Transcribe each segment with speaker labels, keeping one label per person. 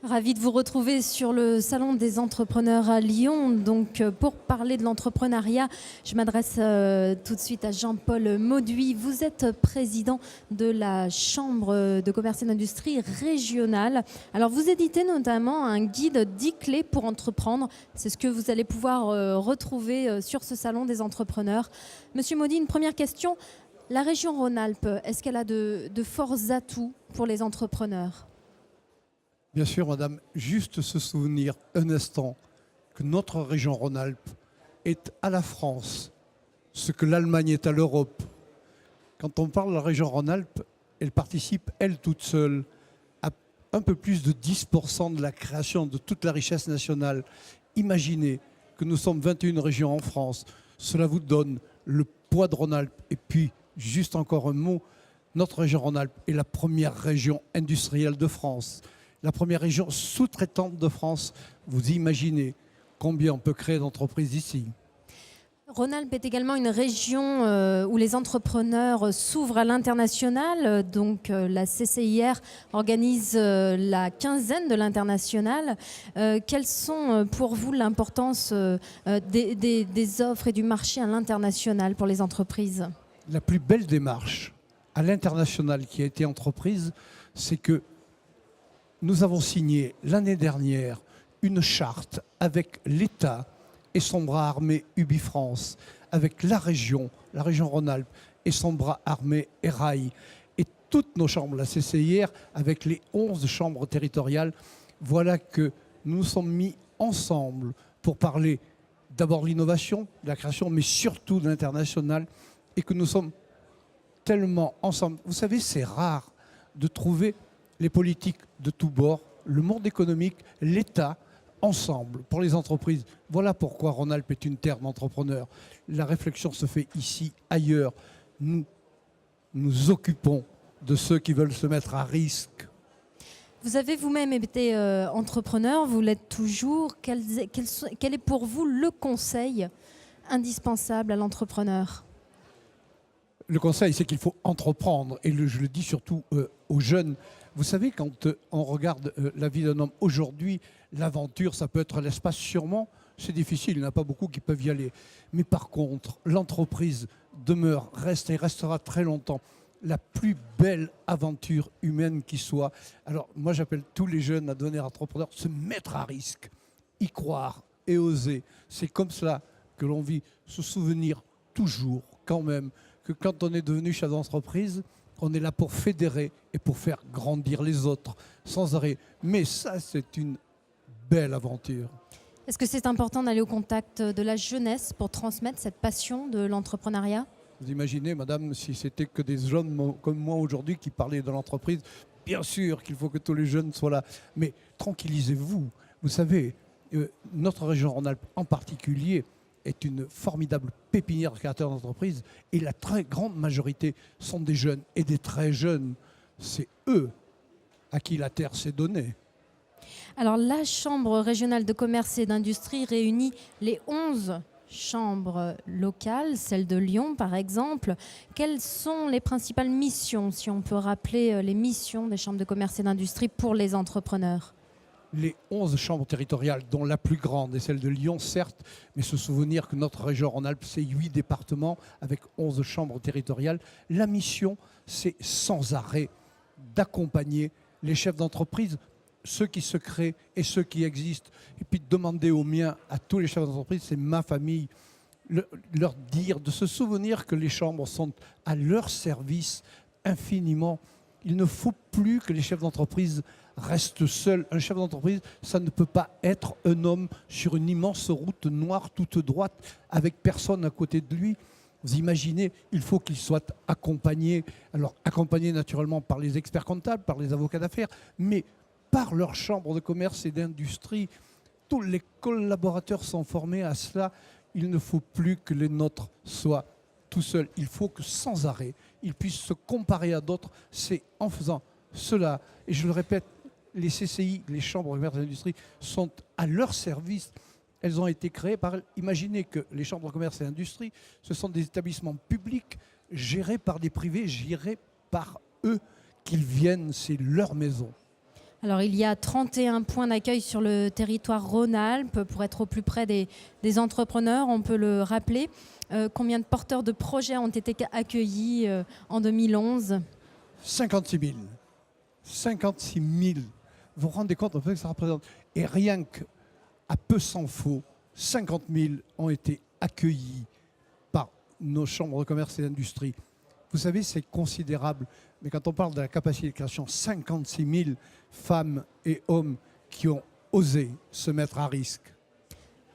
Speaker 1: Ravi de vous retrouver sur le Salon des entrepreneurs à Lyon. Donc, pour parler de l'entrepreneuriat, je m'adresse tout de suite à Jean-Paul Mauduit. Vous êtes président de la Chambre de commerce et d'industrie régionale. Alors, vous éditez notamment un guide 10 clés pour entreprendre. C'est ce que vous allez pouvoir retrouver sur ce Salon des entrepreneurs. Monsieur Mauduit, une première question. La région Rhône-Alpes, est-ce qu'elle a de forts atouts pour les entrepreneurs ?
Speaker 2: Bien sûr, madame, juste se souvenir un instant que notre région Rhône-Alpes est à la France ce que l'Allemagne est à l'Europe. Quand on parle de la région Rhône-Alpes, elle participe, elle toute seule, à un peu plus de 10% de la création de toute la richesse nationale. Imaginez que nous sommes 21 régions en France. Cela vous donne le poids de Rhône-Alpes. Et puis, juste encore un mot, notre région Rhône-Alpes est la première région industrielle de France. La première région sous-traitante de France. Vous imaginez combien on peut créer d'entreprises ici.
Speaker 1: Rhône-Alpes est également une région où les entrepreneurs s'ouvrent à l'international. Donc la CCIR organise la quinzaine de l'international. Quelles sont pour vous l'importance des offres et du marché à l'international pour les entreprises ?
Speaker 2: La plus belle démarche à l'international qui a été entreprise, c'est que nous avons signé l'année dernière une charte avec l'État et son bras armé UbiFrance, avec la région Rhône-Alpes et son bras armé ERAI, et toutes nos chambres, la CCIR, avec les 11 chambres territoriales. Voilà que nous nous sommes mis ensemble pour parler d'abord de l'innovation, de la création, mais surtout de l'international, et que nous sommes tellement ensemble. Vous savez, c'est rare de trouver les politiques de tous bords, le monde économique, l'État, ensemble, pour les entreprises. Voilà pourquoi Rhône-Alpes est une terre d'entrepreneurs. La réflexion se fait ici, ailleurs. Nous nous occupons de ceux qui veulent se mettre à risque.
Speaker 1: Vous avez vous-même été entrepreneur, vous l'êtes toujours. Quel est pour vous le conseil indispensable à l'entrepreneur ?
Speaker 2: Le conseil, c'est qu'il faut entreprendre. Et je le dis surtout aux jeunes. Vous savez, quand on regarde la vie d'un homme aujourd'hui, l'aventure, ça peut être l'espace sûrement. C'est difficile, il n'y en a pas beaucoup qui peuvent y aller. Mais par contre, l'entreprise reste et restera très longtemps la plus belle aventure humaine qui soit. Alors moi, j'appelle tous les jeunes à devenir entrepreneurs, se mettre à risque, y croire et oser. C'est comme cela que l'on vit, se souvenir toujours quand même que quand on est devenu chef d'entreprise, on est là pour fédérer et pour faire grandir les autres sans arrêt. Mais ça, c'est une belle aventure.
Speaker 1: Est-ce que c'est important d'aller au contact de la jeunesse pour transmettre cette passion de l'entrepreneuriat ?
Speaker 2: Vous imaginez, madame, si c'était que des jeunes comme moi aujourd'hui qui parlaient de l'entreprise, bien sûr qu'il faut que tous les jeunes soient là. Mais tranquillisez-vous. Vous savez, notre région Rhône-Alpes en particulier est une formidable pépinière de créateurs d'entreprises et la très grande majorité sont des jeunes et des très jeunes. C'est eux à qui la terre s'est donnée.
Speaker 1: Alors la Chambre régionale de commerce et d'industrie réunit les 11 chambres locales, celle de Lyon par exemple. Quelles sont les principales missions, si on peut rappeler les missions des chambres de commerce et d'industrie pour les entrepreneurs ?
Speaker 2: Les 11 chambres territoriales, dont la plus grande est celle de Lyon, certes, mais se souvenir que notre région Rhône-Alpes, c'est 8 départements avec 11 chambres territoriales. La mission, c'est sans arrêt d'accompagner les chefs d'entreprise, ceux qui se créent et ceux qui existent. Et puis de demander aux miens, à tous les chefs d'entreprise, c'est ma famille, leur dire, de se souvenir que les chambres sont à leur service infiniment. Il ne faut plus que les chefs d'entreprise restent seuls. Un chef d'entreprise, ça ne peut pas être un homme sur une immense route noire toute droite avec personne à côté de lui. Vous imaginez, il faut qu'il soit accompagné. Alors accompagné naturellement par les experts comptables, par les avocats d'affaires, mais par leur chambre de commerce et d'industrie. Tous les collaborateurs sont formés à cela. Il ne faut plus que les nôtres soient tout seuls. Il faut que sans arrêt, ils puissent se comparer à d'autres. C'est en faisant cela, et je le répète, les CCI, les chambres de commerce et d'industrie, sont à leur service. Elles ont été créées par... Imaginez que les chambres de commerce et d'industrie, ce sont des établissements publics gérés par des privés, gérés par eux, qu'ils viennent, c'est leur maison.
Speaker 1: Alors, il y a 31 points d'accueil sur le territoire Rhône-Alpes pour être au plus près des entrepreneurs, on peut le rappeler. Combien de porteurs de projets ont été accueillis en 2011?
Speaker 2: 56 000. 56 000. Vous vous rendez compte en fait que ça représente. Et rien qu'à peu s'en faut, 50 000 ont été accueillis par nos chambres de commerce et d'industrie. Vous savez, c'est considérable. Mais quand on parle de la capacité de création, 56 000 femmes et hommes qui ont osé se mettre à risque.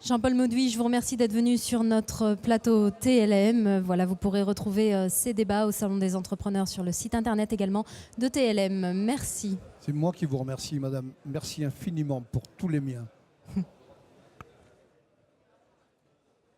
Speaker 1: Jean-Paul Mauduit, je vous remercie d'être venu sur notre plateau TLM. Voilà, vous pourrez retrouver ces débats au Salon des entrepreneurs sur le site internet également de TLM. Merci.
Speaker 2: C'est moi qui vous remercie, madame. Merci infiniment pour tous les miens.